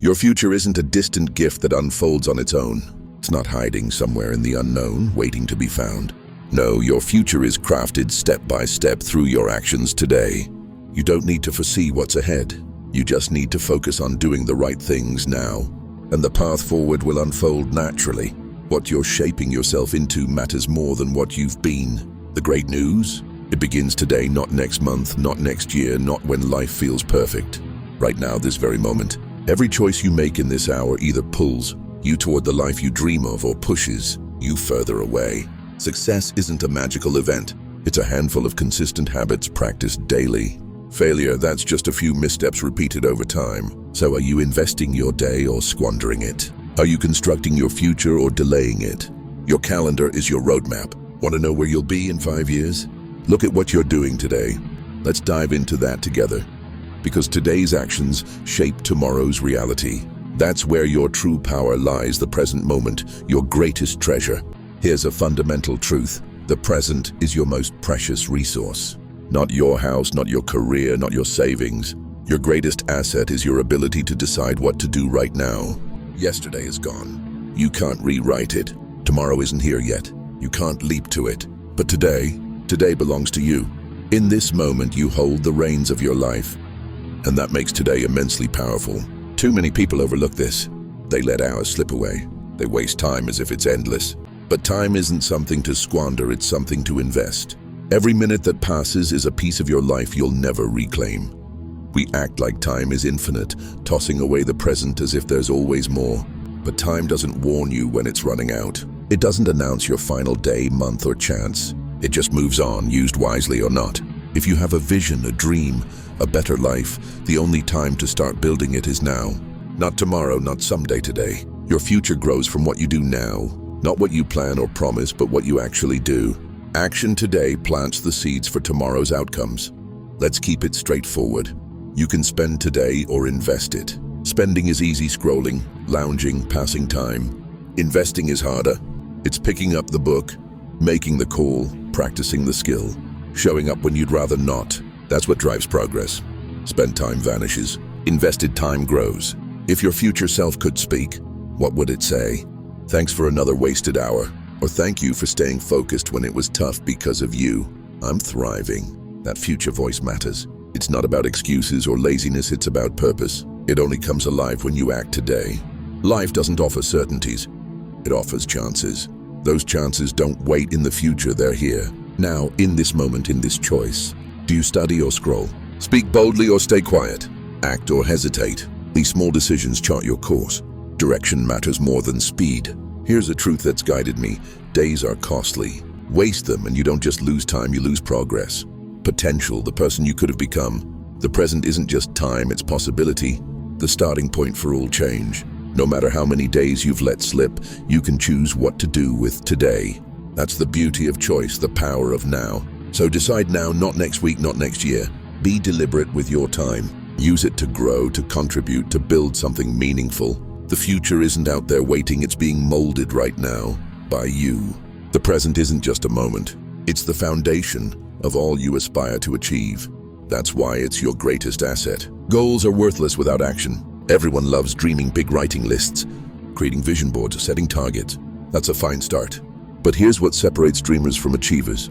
Your future isn't a distant gift that unfolds on its own. It's not hiding somewhere in the unknown, waiting to be found. No, your future is crafted step by step through your actions today. You don't need to foresee what's ahead. You just need to focus on doing the right things now. And the path forward will unfold naturally. What you're shaping yourself into matters more than what you've been. The great news? It begins today, not next month, not next year, not when life feels perfect. Right now, this very moment. Every choice you make in this hour either pulls you toward the life you dream of or pushes you further away. Success isn't a magical event. It's a handful of consistent habits practiced daily. Failure, that's just a few missteps repeated over time. So are you investing your day or squandering it? Are you constructing your future or delaying it? Your calendar is your roadmap. Want to know where you'll be in 5 years? Look at what you're doing today. Let's dive into that together. Because today's actions shape tomorrow's reality. That's where your true power lies, the present moment, your greatest treasure. Here's a fundamental truth. The present is your most precious resource. Not your house, not your career, not your savings. Your greatest asset is your ability to decide what to do right now. Yesterday is gone. You can't rewrite it. Tomorrow isn't here yet. You can't leap to it. But today belongs to you. In this moment, you hold the reins of your life. And that makes today immensely powerful. Too many people overlook this. They let hours slip away. They waste time as if it's endless. But time isn't something to squander, it's something to invest. Every minute that passes is a piece of your life you'll never reclaim. We act like time is infinite, tossing away the present as if there's always more. But time doesn't warn you when it's running out. It doesn't announce your final day, month, or chance. It just moves on, used wisely or not. If you have a vision, a dream, a better life, the only time to start building it is now. Not tomorrow, not someday today. Your future grows from what you do now. Not what you plan or promise, but what you actually do. Action today plants the seeds for tomorrow's outcomes. Let's keep it straightforward. You can spend today or invest it. Spending is easy, scrolling, lounging, passing time. Investing is harder. It's picking up the book, making the call, practicing the skill, showing up when you'd rather not. That's what drives progress. Spent time vanishes. Invested time grows. If your future self could speak, what would it say? Thanks for another wasted hour. Or thank you for staying focused when it was tough because of you. I'm thriving. That future voice matters. It's not about excuses or laziness, it's about purpose. It only comes alive when you act today. Life doesn't offer certainties. It offers chances. Those chances don't wait in the future, they're here. Now, in this moment, in this choice. Do you study or scroll? Speak boldly or stay quiet? Act or hesitate? These small decisions chart your course. Direction matters more than speed. Here's a truth that's guided me. Days are costly. Waste them and you don't just lose time, you lose progress. Potential, the person you could have become. The present isn't just time, it's possibility. The starting point for all change. No matter how many days you've let slip, you can choose what to do with today. That's the beauty of choice, the power of now. So decide now, not next week, not next year. Be deliberate with your time. Use it to grow, to contribute, to build something meaningful. The future isn't out there waiting, it's being molded right now by you. The present isn't just a moment. It's the foundation of all you aspire to achieve. That's why it's your greatest asset. Goals are worthless without action. Everyone loves dreaming big, writing lists, creating vision boards, setting targets. That's a fine start. But here's what separates dreamers from achievers.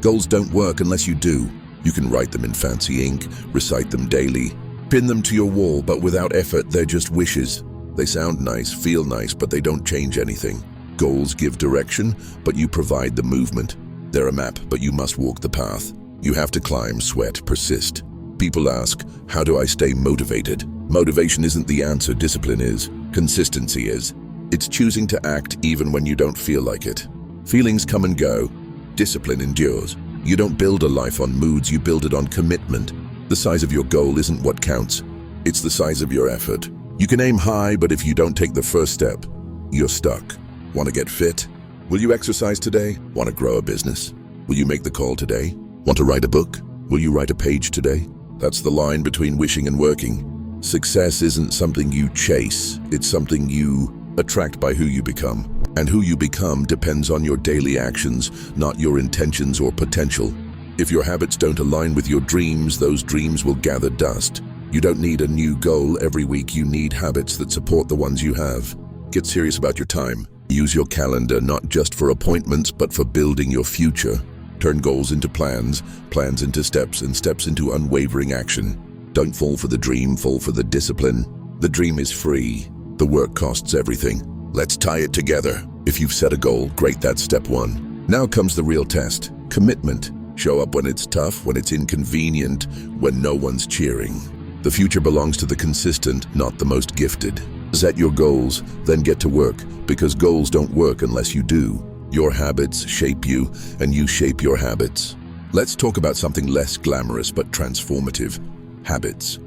Goals don't work unless you do. You can write them in fancy ink, recite them daily, pin them to your wall, but without effort, they're just wishes. They sound nice, feel nice, but they don't change anything. Goals give direction, but you provide the movement. They're a map, but you must walk the path. You have to climb, sweat, persist. People ask, how do I stay motivated? Motivation isn't the answer, discipline is. Consistency is. It's choosing to act even when you don't feel like it. Feelings come and go. Discipline endures. You don't build a life on moods, you build it on commitment. The size of your goal isn't what counts. It's the size of your effort. You can aim high, but if you don't take the first step, you're stuck. Want to get fit? Will you exercise today? Want to grow a business? Will you make the call today? Want to write a book? Will you write a page today? That's the line between wishing and working. Success isn't something you chase, it's something you attract by who you become. And who you become depends on your daily actions, not your intentions or potential. If your habits don't align with your dreams, those dreams will gather dust. You don't need a new goal every week, you need habits that support the ones you have. Get serious about your time. Use your calendar not just for appointments, but for building your future. Turn goals into plans, plans into steps, and steps into unwavering action. Don't fall for the dream, fall for the discipline. The dream is free. The work costs everything. Let's tie it together. If you've set a goal, great, that's step one. Now comes the real test, commitment. Show up when it's tough, when it's inconvenient, when no one's cheering. The future belongs to the consistent, not the most gifted. Set your goals, then get to work, because goals don't work unless you do. Your habits shape you, and you shape your habits. Let's talk about something less glamorous but transformative: habits.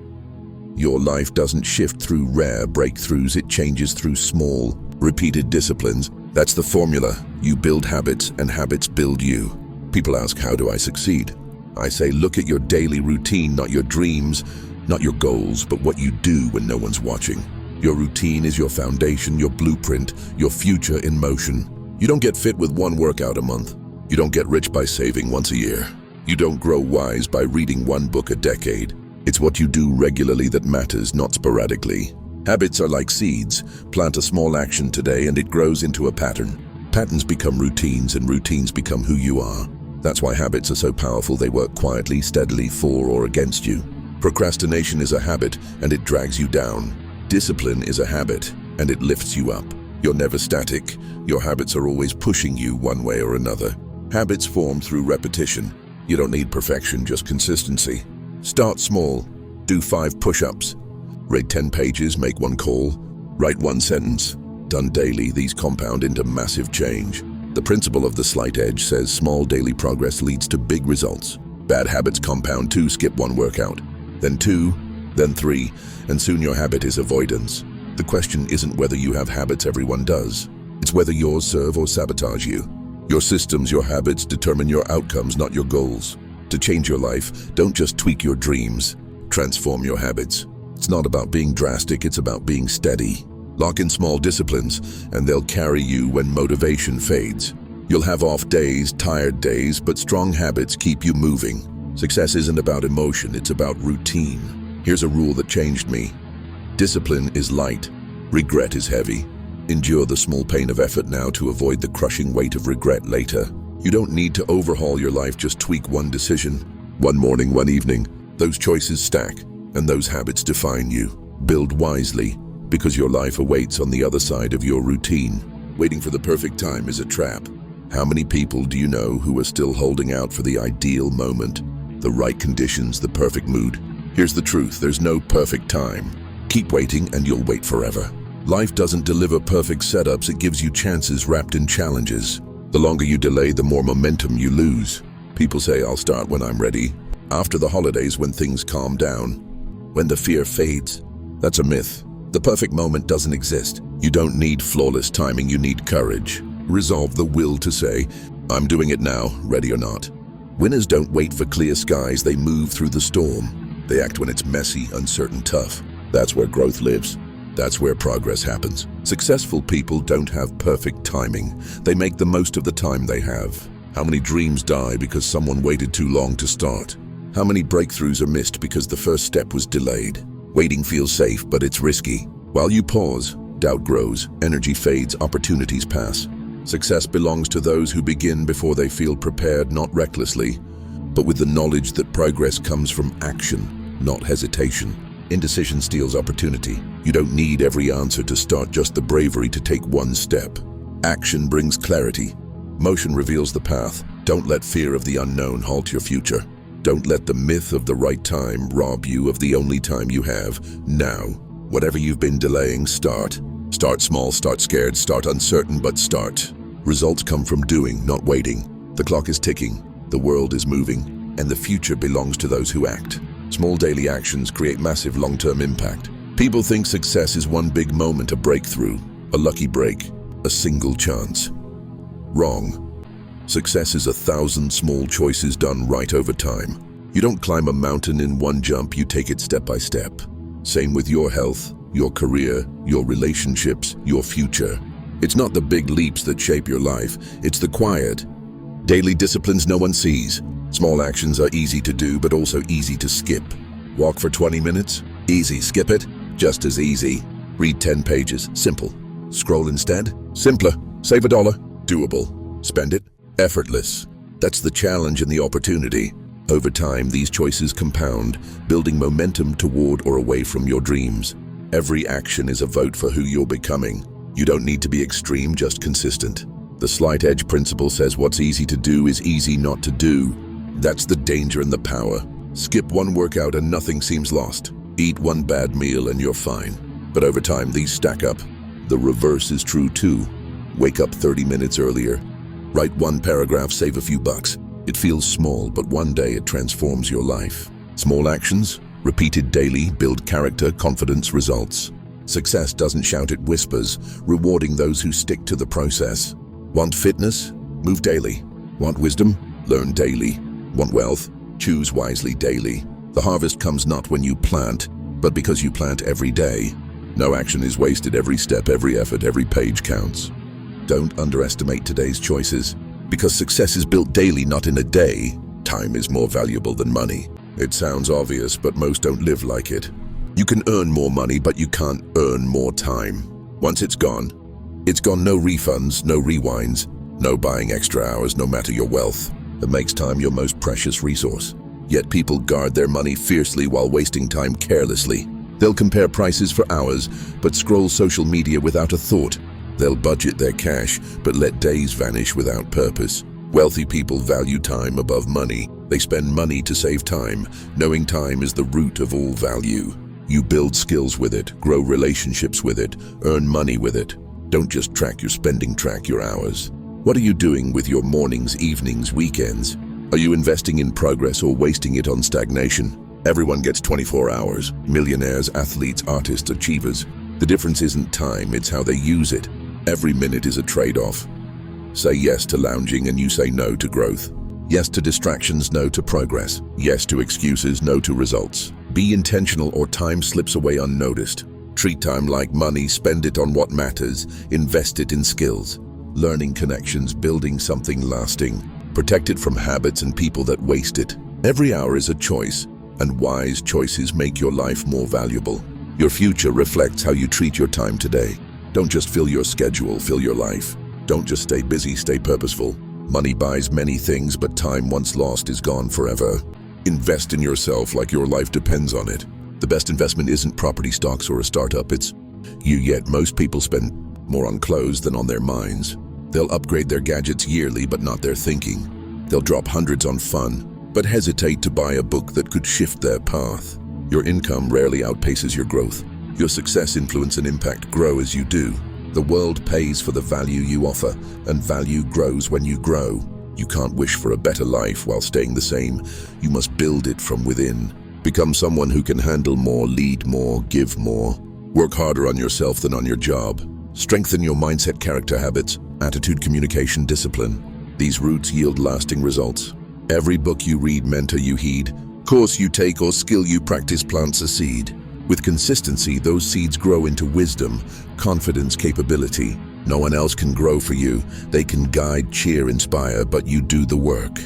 Your life doesn't shift through rare breakthroughs, it changes through small, repeated disciplines. That's the formula. You build habits, and habits build you. People ask, how do I succeed? I say, look at your daily routine, not your dreams, not your goals, but what you do when no one's watching. Your routine is your foundation, your blueprint, your future in motion. You don't get fit with one workout a month. You don't get rich by saving once a year. You don't grow wise by reading one book a decade. It's what you do regularly that matters, not sporadically. Habits are like seeds. Plant a small action today and it grows into a pattern. Patterns become routines and routines become who you are. That's why habits are so powerful. They work quietly, steadily, for or against you. Procrastination is a habit and it drags you down. Discipline is a habit and it lifts you up. You're never static. Your habits are always pushing you one way or another. Habits form through repetition. You don't need perfection, just consistency. Start small. Do 5 push-ups. Read 10 pages, make 1 call. Write 1 sentence. Done daily, these compound into massive change. The principle of the slight edge says small daily progress leads to big results. Bad habits compound too. Skip 1 workout, then 2, then 3, and soon your habit is avoidance. The question isn't whether you have habits everyone does. It's whether yours serve or sabotage you. Your systems, your habits determine your outcomes, not your goals. To change your life, don't just tweak your dreams. Transform your habits. It's not about being drastic, it's about being steady. Lock in small disciplines, and they'll carry you when motivation fades. You'll have off days, tired days, but strong habits keep you moving. Success isn't about emotion, it's about routine. Here's a rule that changed me. Discipline is light, regret is heavy. Endure the small pain of effort now to avoid the crushing weight of regret later. You don't need to overhaul your life, just tweak 1 decision. 1 morning, 1 evening. Those choices stack, and those habits define you. Build wisely, because your life awaits on the other side of your routine. Waiting for the perfect time is a trap. How many people do you know who are still holding out for the ideal moment, the right conditions, the perfect mood? Here's the truth, there's no perfect time. Keep waiting and you'll wait forever. Life doesn't deliver perfect setups, it gives you chances wrapped in challenges. The longer you delay, the more momentum you lose. People say, I'll start when I'm ready. After the holidays, when things calm down. When the fear fades. That's a myth. The perfect moment doesn't exist. You don't need flawless timing, you need courage. Resolve, the will to say, I'm doing it now, ready or not. Winners don't wait for clear skies, they move through the storm. They act when it's messy, uncertain, tough. That's where growth lives. That's where progress happens. Successful people don't have perfect timing. They make the most of the time they have. How many dreams die because someone waited too long to start? How many breakthroughs are missed because the first step was delayed? Waiting feels safe, but it's risky. While you pause, doubt grows, energy fades, opportunities pass. Success belongs to those who begin before they feel prepared, not recklessly, but with the knowledge that progress comes from action, not hesitation. Indecision steals opportunity. You don't need every answer to start, just the bravery to take 1 step. Action brings clarity. Motion reveals the path. Don't let fear of the unknown halt your future. Don't let the myth of the right time rob you of the only time you have, now. Whatever you've been delaying, start. Start small, start scared, start uncertain, but start. Results come from doing, not waiting. The clock is ticking, the world is moving, and the future belongs to those who act. Small daily actions create massive long-term impact. People think success is one big moment, a breakthrough, a lucky break, a single chance. Wrong. Success is 1,000 small choices done right over time. You don't climb a mountain in 1 jump, you take it step by step. Same with your health, your career, your relationships, your future. It's not the big leaps that shape your life, it's the quiet, daily disciplines no one sees. Small actions are easy to do, but also easy to skip. Walk for 20 minutes, Easy, skip it. Just as easy. Read 10 pages, simple. Scroll instead, simpler. Save $1, doable. Spend it, effortless. That's the challenge and the opportunity. Over time, these choices compound, building momentum toward or away from your dreams. Every action is a vote for who you're becoming. You don't need to be extreme, just consistent. The slight edge principle says what's easy to do is easy not to do. That's the danger and the power. Skip one workout and nothing seems lost. Eat one bad meal and you're fine. But over time, these stack up. The reverse is true too. Wake up 30 minutes earlier. Write one paragraph, save a few bucks. It feels small, but one day it transforms your life. Small actions, repeated daily, build character, confidence, results. Success doesn't shout, it whispers, rewarding those who stick to the process. Want fitness? Move daily. Want wisdom? Learn daily. Want wealth? Choose wisely daily. The harvest comes not when you plant, but because you plant every day. No action is wasted. Every step, every effort, every page counts. Don't underestimate today's choices. Because success is built daily, not in a day. Time is more valuable than money. It sounds obvious, but most don't live like it. You can earn more money, but you can't earn more time. Once it's gone. No refunds, no rewinds, no buying extra hours, no matter your wealth. It makes time your most precious resource. Yet people guard their money fiercely while wasting time carelessly. They'll compare prices for hours, but scroll social media without a thought. They'll budget their cash, but let days vanish without purpose. Wealthy people value time above money. They spend money to save time, knowing time is the root of all value. You build skills with it, grow relationships with it, earn money with it. Don't just track your spending, track your hours. What are you doing with your mornings, evenings, weekends? Are you investing in progress or wasting it on stagnation? Everyone gets 24 hours. Millionaires, athletes, artists, achievers. The difference isn't time, it's how they use it. Every minute is a trade-off. Say yes to lounging and you say no to growth. Yes to distractions, no to progress. Yes to excuses, no to results. Be intentional or time slips away unnoticed. Treat time like money, spend it on what matters, invest it in skills. Learning connections, building something lasting. Protect it from habits and people that waste it. Every hour is a choice, and wise choices make your life more valuable. Your future reflects how you treat your time today. Don't just fill your schedule, fill your life. Don't just stay busy, stay purposeful. Money buys many things, but time once lost is gone forever. Invest in yourself like your life depends on it. The best investment isn't property, stocks, or a startup, it's you. Yet most people spend more on clothes than on their minds. They'll upgrade their gadgets yearly, but not their thinking. They'll drop hundreds on fun, but hesitate to buy a book that could shift their path. Your income rarely outpaces your growth. Your success, influence, and impact grow as you do. The world pays for the value you offer, and value grows when you grow. You can't wish for a better life while staying the same. You must build it from within. Become someone who can handle more, lead more, give more. Work harder on yourself than on your job. Strengthen your mindset, character, habits, attitude, communication, discipline. These roots yield lasting results. Every book you read, mentor you heed, course you take, or skill you practice plants a seed. With consistency, those seeds grow into wisdom, confidence, capability. No one else can grow for you. They can guide, cheer, inspire, but you do the work.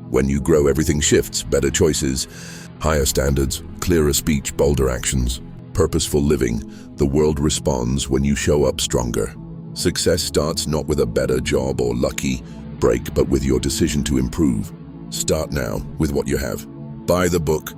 When you grow, everything shifts. Better choices, higher standards, clearer speech, bolder actions, purposeful living. The world responds when you show up stronger. Success starts not with a better job or lucky break, but with your decision to improve. Start now with what you have. Buy the book,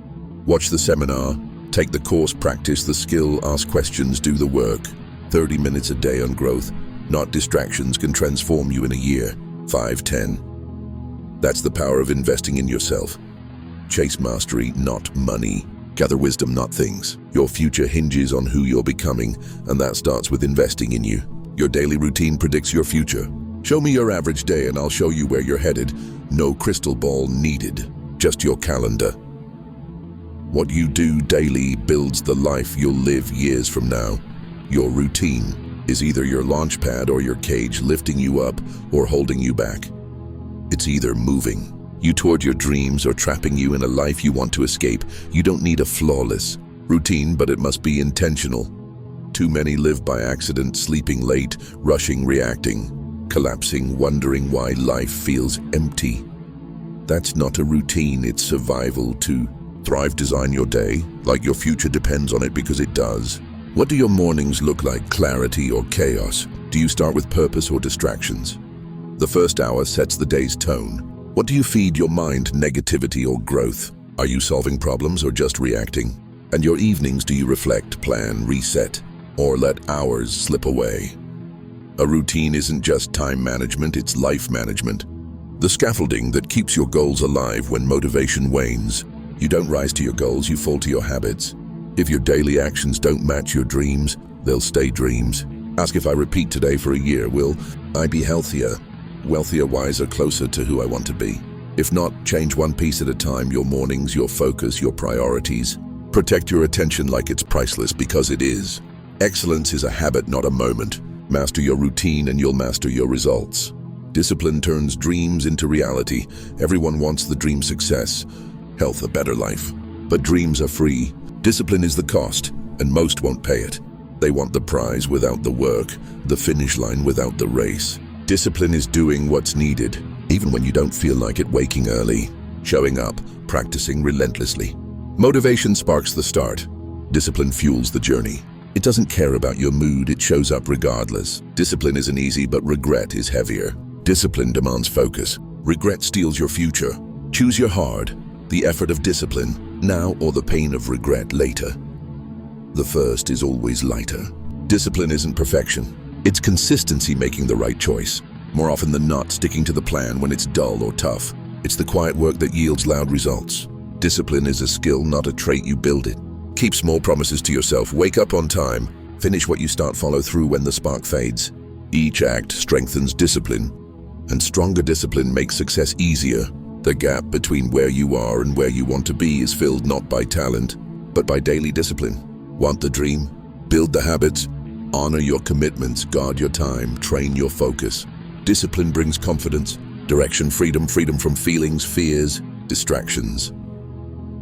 watch the seminar, take the course, practice the skill, ask questions, do the work. 30 minutes a day on growth, not distractions, can transform you in a year, 5, 10. That's the power of investing in yourself. Chase mastery, not money. Gather wisdom, not things. Your future hinges on who you're becoming, and that starts with investing in you. Your daily routine predicts your future. Show me your average day and I'll show you where you're headed. No crystal ball needed, just your calendar. What you do daily builds the life you'll live years from now. Your routine is either your launch pad or your cage, lifting you up or holding you back. It's either moving you toward your dreams or trapping you in a life you want to escape. You don't need a flawless routine, but it must be intentional. Too many live by accident, sleeping late, rushing, reacting, collapsing, wondering why life feels empty. That's not a routine, it's survival. To Thrive, design your day like your future depends on it, because it does. What do your mornings look like? Clarity or chaos? Do you start with purpose or distractions? The first hour sets the day's tone. What do you feed your mind? Negativity or growth? Are you solving problems or just reacting? And your evenings, do you reflect, plan, reset, or let hours slip away? A routine isn't just time management, it's life management. The scaffolding that keeps your goals alive when motivation wanes. You don't rise to your goals, you fall to your habits. If your daily actions don't match your dreams, they'll stay dreams. Ask, if I repeat today for a year, will I be healthier, wealthier, wiser, closer to who I want to be? If not, change one piece at a time: your mornings, your focus, your priorities. Protect your attention like it's priceless, because it is. Excellence is a habit, not a moment. Master your routine and you'll master your results. Discipline turns dreams into reality. Everyone wants the dream: success, health, a better life. But dreams are free. Discipline is the cost, and most won't pay it. They want the prize without the work, the finish line without the race. Discipline is doing what's needed, even when you don't feel like it, waking early, showing up, practicing relentlessly. Motivation sparks the start. Discipline fuels the journey. It doesn't care about your mood, it shows up regardless. Discipline isn't easy, but regret is heavier. Discipline demands focus. Regret steals your future. Choose your hard, the effort of discipline, now, or the pain of regret later. The first is always lighter. Discipline isn't perfection. It's consistency, making the right choice. More often than not, sticking to the plan when it's dull or tough. It's the quiet work that yields loud results. Discipline is a skill, not a trait. You build it. Keep small promises to yourself. Wake up on time. Finish what you start. Follow through when the spark fades. Each act strengthens discipline, and stronger discipline makes success easier. The gap between where you are and where you want to be is filled not by talent, but by daily discipline. Want the dream? Build the habits. Honor your commitments. Guard your time. Train your focus. Discipline brings confidence, direction, freedom from feelings, fears, distractions.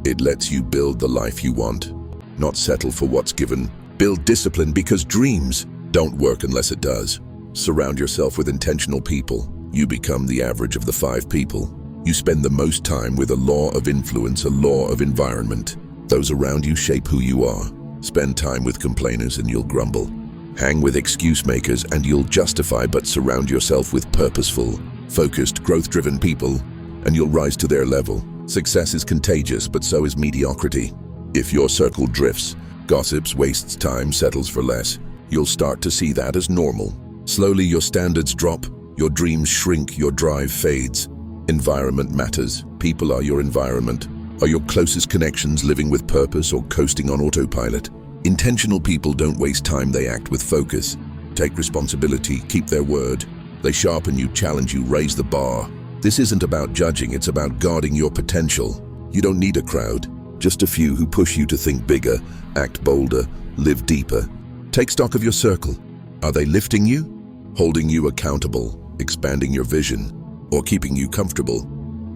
It lets you build the life you want, not settle for what's given. Build discipline, because dreams don't work unless it does. Surround yourself with intentional people. You become the average of the 5 people you spend the most time with. A law of influence, a law of environment. Those around you shape who you are. Spend time with complainers and you'll grumble. Hang with excuse makers and you'll justify, but surround yourself with purposeful, focused, growth-driven people and you'll rise to their level. Success is contagious, but so is mediocrity. If your circle drifts, gossips, wastes time, settles for less, you'll start to see that as normal. Slowly your standards drop, your dreams shrink, your drive fades. Environment matters. People are your environment. Are your closest connections living with purpose or coasting on autopilot? Intentional people don't waste time, they act with focus. Take responsibility, keep their word. They sharpen you, challenge you, raise the bar. This isn't about judging, it's about guarding your potential. You don't need a crowd, just a few who push you to think bigger, act bolder, live deeper. Take stock of your circle. Are they lifting you, holding you accountable, expanding your vision, or keeping you comfortable,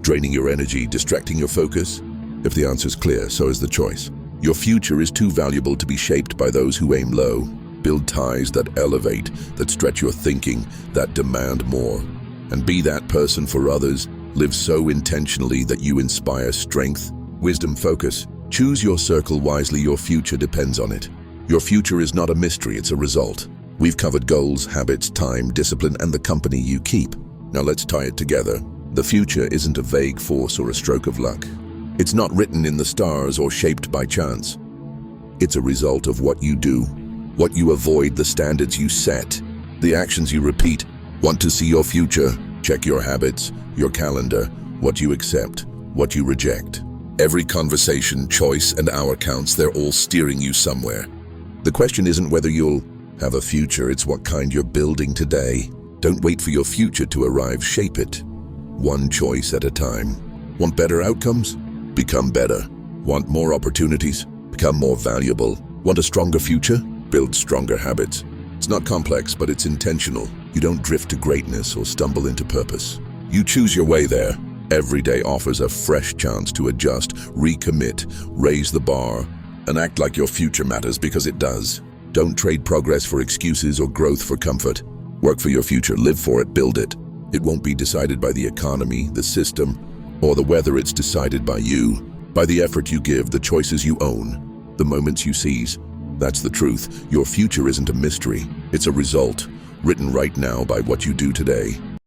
draining your energy, distracting your focus? If the answer's clear, so is the choice. Your future is too valuable to be shaped by those who aim low. Build ties that elevate, that stretch your thinking, that demand more. And be that person for others. Live so intentionally that you inspire strength, wisdom, focus. Choose your circle wisely, your future depends on it. Your future is not a mystery, it's a result. We've covered goals, habits, time, discipline, and the company you keep. Now let's tie it together. The future isn't a vague force or a stroke of luck. It's not written in the stars or shaped by chance. It's a result of what you do, what you avoid, the standards you set, the actions you repeat. Want to see your future? Check your habits, your calendar, what you accept, what you reject. Every conversation, choice, and hour counts. They're all steering you somewhere. The question isn't whether you'll have a future, it's what kind you're building today. Don't wait for your future to arrive, shape it. One choice at a time. Want better outcomes? Become better. Want more opportunities? Become more valuable. Want a stronger future? Build stronger habits. It's not complex, but it's intentional. You don't drift to greatness or stumble into purpose. You choose your way there. Every day offers a fresh chance to adjust, recommit, raise the bar, and act like your future matters, because it does. Don't trade progress for excuses or growth for comfort. Work for your future, live for it, build it. It won't be decided by the economy, the system, or the weather. It's decided by you. By the effort you give, the choices you own, the moments you seize. That's the truth. Your future isn't a mystery. It's a result, written right now by what you do today.